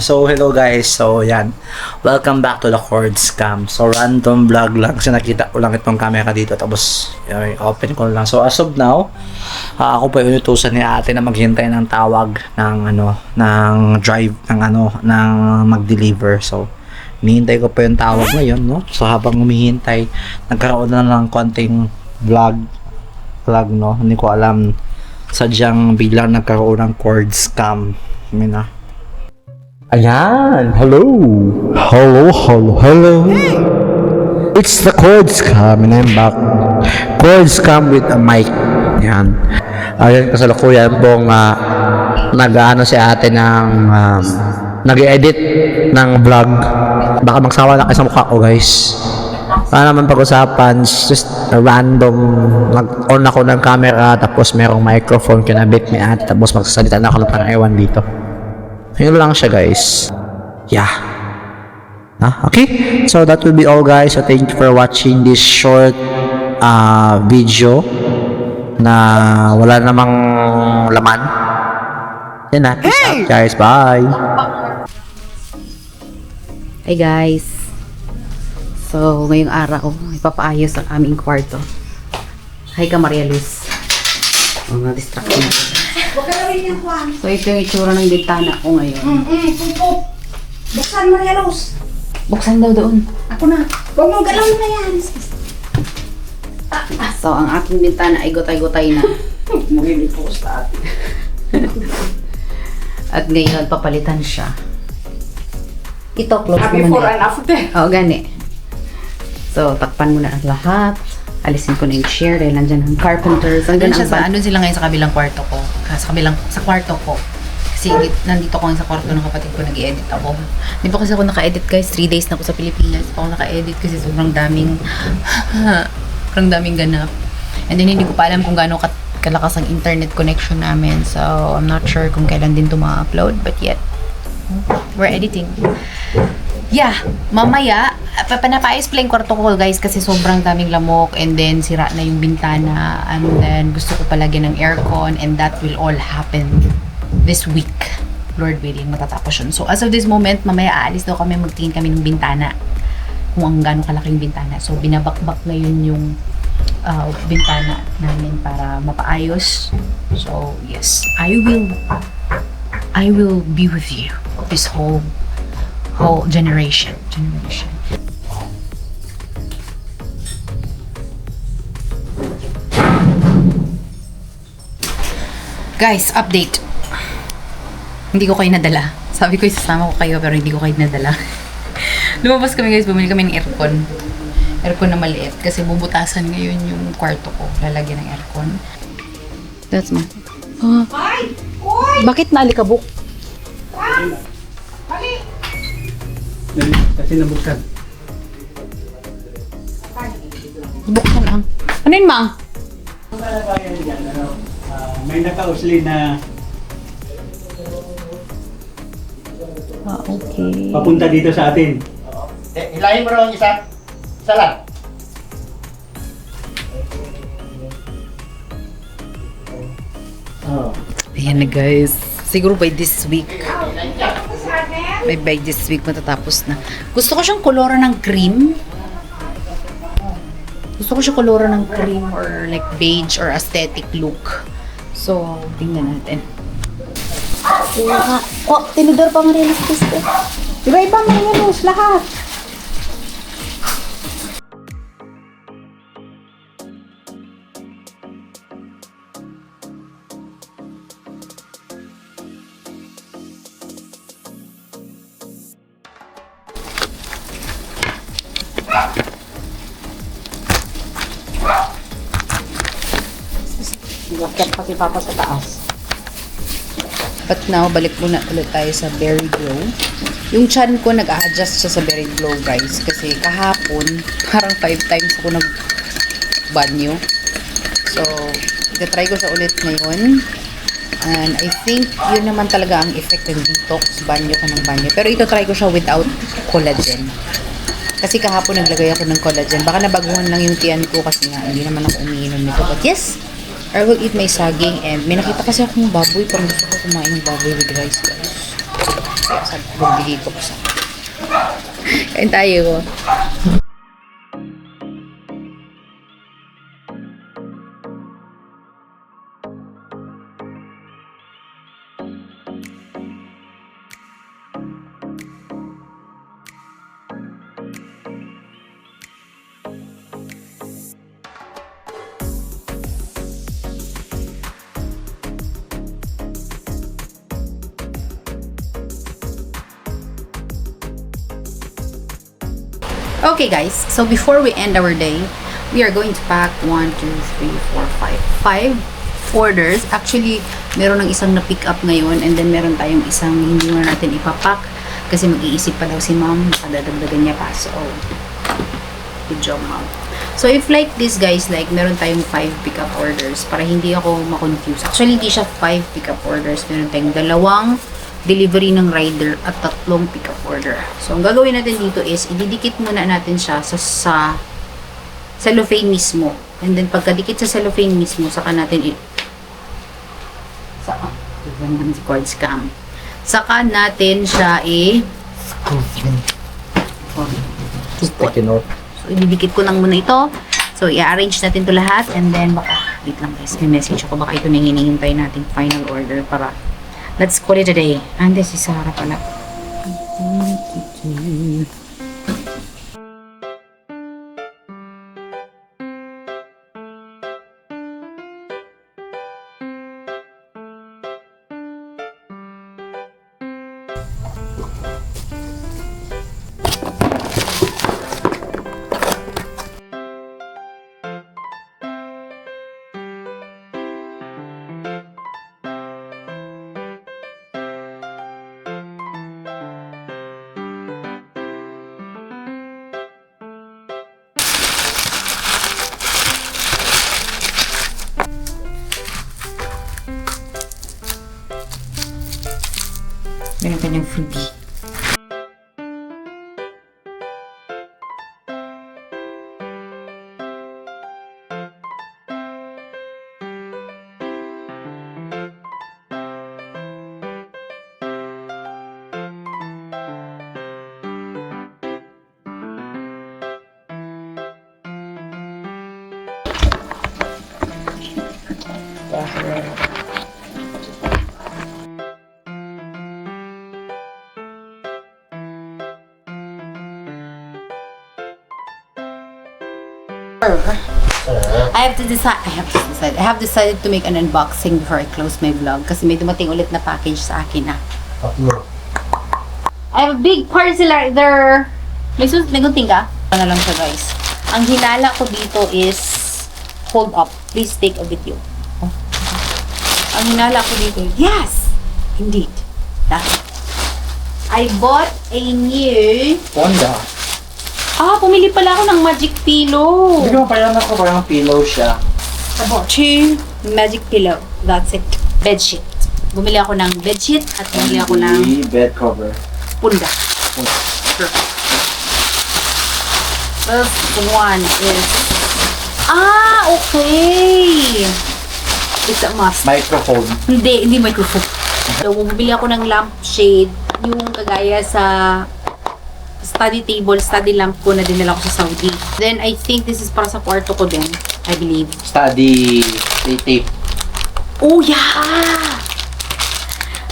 So, hello guys. So, yan. Welcome back to the Chord Scam. So, random vlog lang. Kasi nakita ko lang itong camera dito. Tapos, open ko lang. So, as of now, ako po inutusan ni ate na maghintay ng tawag ng, ng drive, ng mag-deliver. So, hinihintay ko pa yung tawag ngayon, no? So, habang humihintay, nagkaroon na ng konting vlog, no? Hindi ko alam. Sadyang biglang nagkaroon ng Chord Scam. Ayan! Hello! Hello! It's the Chord Scam and I'm back. Chord Scam with a mic. Ayan. Ayan, kasalukuyan pong nag-ano si ate ng nag-edit ng vlog. Baka magsawa na kayo sa mukha ko, guys. Para naman pag-usapan, just random, nag-on ako ng camera, tapos merong microphone, kinabit ni ate, tapos magsasalita na ako ng parang ewan dito. Yun lang siya, guys. Yeah. Okay? So, that will be all, guys. So, thank you for watching this short video na wala namang laman. Yan na. Peace out, guys. Bye! Hey, guys. So, ngayong araw, ipapaayos ang aming kwarto. Hi ka, Maria Luz. Na-distract na. Huwag ka na rin yung Juan. So, ito yung itsura ng bintana ko ngayon. Pupok. Buksan, Maria Luz. Buksan daw doon. Ako na. Huwag mong galawin na yan. So, ang aking bintana ay gotay-gotay na. Mungin po sa atin. At ngayon, papalitan siya. Ito, close naman Before eh. and after. Oo, gani. So, takpan muna ang lahat. Alisin ko na yung chair dahil nandyan ang carpenters. Andun sila ngayon sa kabilang kwarto ko. Sa kwarto ko. Kasi nandito ko ngayon sa kwarto ng kapatid ko, nag-i-edit ako. Hindi pa kasi ako naka-edit, guys. 3 days na ako sa Pilipinas. Hindi pa ako naka-edit kasi sobrang daming ganap. And then hindi ko pa alam kung gaano kalakas ang internet connection namin. So, I'm not sure kung kailan din ito ma-upload. But yet, we're editing. Yeah, mamaya, panapaayos pala yung kwarto ko, guys, kasi sobrang daming lamok, and then sira na yung bintana, and then gusto ko palagyan ng aircon, and that will all happen this week. Lord willing, matatapos yun. So, as of this moment, mamaya aalis daw kami, magtingin kami ng bintana, kung ang gano'ng kalaking bintana. So, binabakbak ngayon yung bintana namin para mapaayos. So, yes, I will be with you this whole generation. Guys, update. Hindi ko kayo nadala. Sabi ko isasama ko kayo pero hindi ko kayo nadala. Lumabas kami, guys, bumili kami ng aircon. Aircon na maliit kasi bubutasan ngayon yung kwarto ko. Lalagyan ng aircon. That's my... Ay! Uy! Bakit naalikabok? Bali! Kasi nabuksan. Buksan lang. Ano yun, Mang? May nakausli na Okay. papunta dito sa atin. Hilahin mo raw ang isa. Isa lang. Ayan na, guys. Siguro by this week. By this week matatapos na. Gusto ko siyang kolora ng cream. Or like beige or aesthetic look. So, tingnan natin. Tinidor pa Maria Luz. Iba-iba Maria Luz, lahat. Bakit pati papa sa taas? But now, balik muna ulit tayo sa Berry Glow. Yung chan ko, nag-a-adjust siya sa Berry Glow, guys. Kasi kahapon, parang 5 times ako nag-banyo. So, itatry ko siya ulit ngayon. And I think, yun naman talaga ang effect ng detox. Banyo ka ng banyo. Pero ito, try ko siya without collagen. Kasi kahapon naglagay ako ng collagen. Baka nabaguhan lang yung tiyan ko kasi nga, hindi naman ako umiinom nito. But yes, I will eat my saging, and may nakita kasi akong baboy. Parang gusto ko kumain ng baboy with rice, guys. Sabi ko, bigay ko sa kain tayo. Okay guys, so before we end our day, we are going to pack 1, 2, 3, 4, 5 orders. Actually, meron ng isang na-pick up ngayon and then meron tayong isang hindi na natin ipapack kasi mag-iisip pa daw si ma'am, nakadadagdagan niya pa. So, good job ma'am. So, if like this guys, like meron tayong 5 pick up orders para hindi ako ma-confuse. Actually, hindi siya 5 pick up orders. Meron tayong 2 delivery ng rider at 3 pick-up order. So, ang gagawin natin dito is, ididikit muna natin siya sa cellophane mismo. And then, pagkadikit sa cellophane mismo, saka natin si cord scam. Saka natin siya Sticky note. So, ididikit ko lang muna ito. So, i-arrange natin to lahat. And then, baka, wait lang guys, may message ako. Baka ito na yung hinihintay natin final order para let's call it a day. And this is Sarah pala. Meron tayong freebie. I have decided to make an unboxing before I close my vlog kasi may dumating ulit na package sa akin na. I have a big parcel order. May gunting ka? Ano lang siya guys. Ang hinala ko dito is hold up. Please take a video. Ang hinala ko dito, yes! Indeed. That's it. I bought a new Honda. pumili pala ako ng magic pillow. Hindi ko parang ako, parang pillow siya. I bought 2 magic pillow. That's it. Bedsheet. Bumili ako ng bedsheet at bumili ako ng The bed cover. punda. Perfect. First one is... okay. It's a must. Microphone. Hindi microphone. So, bumili ako ng lampshade. Yung kagaya sa study table, study lamp ko na dinala ko sa Saudi. Then, I think this is para sa kwarto ko din. I believe. Study tape. Oh, yeah!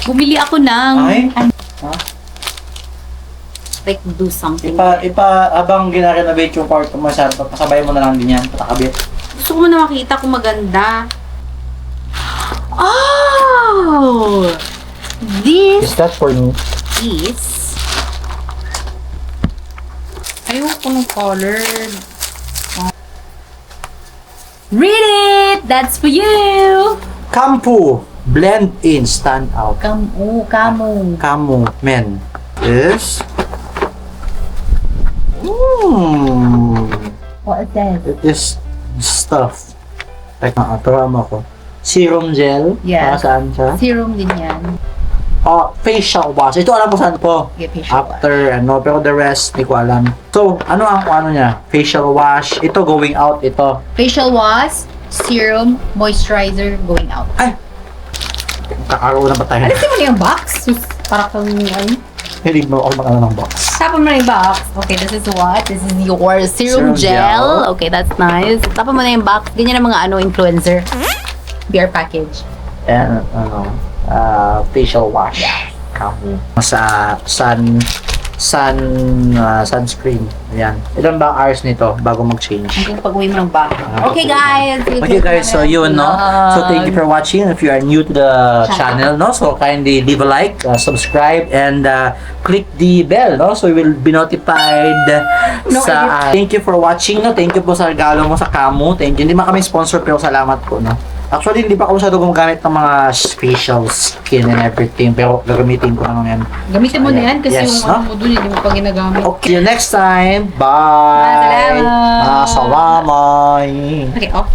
Bumili ako ng... Ay? Like, do something. Abang gina-renovate yung kwarto mo, pasabay mo na lang din yan, patakabit. Gusto ko na makita kung maganda. Oh! This Is that for me? is... Ayoko ng colored. Read it! That's for you! Kampu. Blend in, stand out. Kamo. Kamu. Men. This. What is that? It is stuff. Like, turam ako. Serum gel. Yeah. Para saan siya? Serum din yan. Facial wash. Ito alam ko saan po. Yeah, facial wash. After, pero the rest, hindi ko alam. So, ano niya? Facial wash. Ito, going out, ito. Facial wash, serum, moisturizer, going out. Ay! Kakaro na ba tayo? Alisin mo na yung box. Para kang, Hilig mo ako mag-ano ng box. Tapon mo na yung box. Okay, this is what? This is your Serum serum gel. gel. Okay, that's nice. Tapon mo na yung box. Ganyan ang mga influencer. Beer package. And, facial wash. Kamu. Sa sunscreen. Ayan. Ilan ba hours nito bago mag-change? Hanggang pag-uwi mo ng bahay. Okay, guys. Okay guys, so yun, no? So thank you for watching. If you are new to the channel, no? So kindly leave a like, subscribe, and click the bell, no? So you will be notified thank you for watching, no? Thank you po sa regalo mo sa Kamu. Thank you. Hindi man kami sponsor, pero salamat po, no? Actually, hindi pa ako masyado gumagamit ng mga facial skin and everything, pero gagamitin ko na yan. Gamitin mo na yan kasi Yes, yung no? mo dun, hindi mo pa ginagamit. Okay, see you next time. Bye! Salamat! Salamat! Okay, off.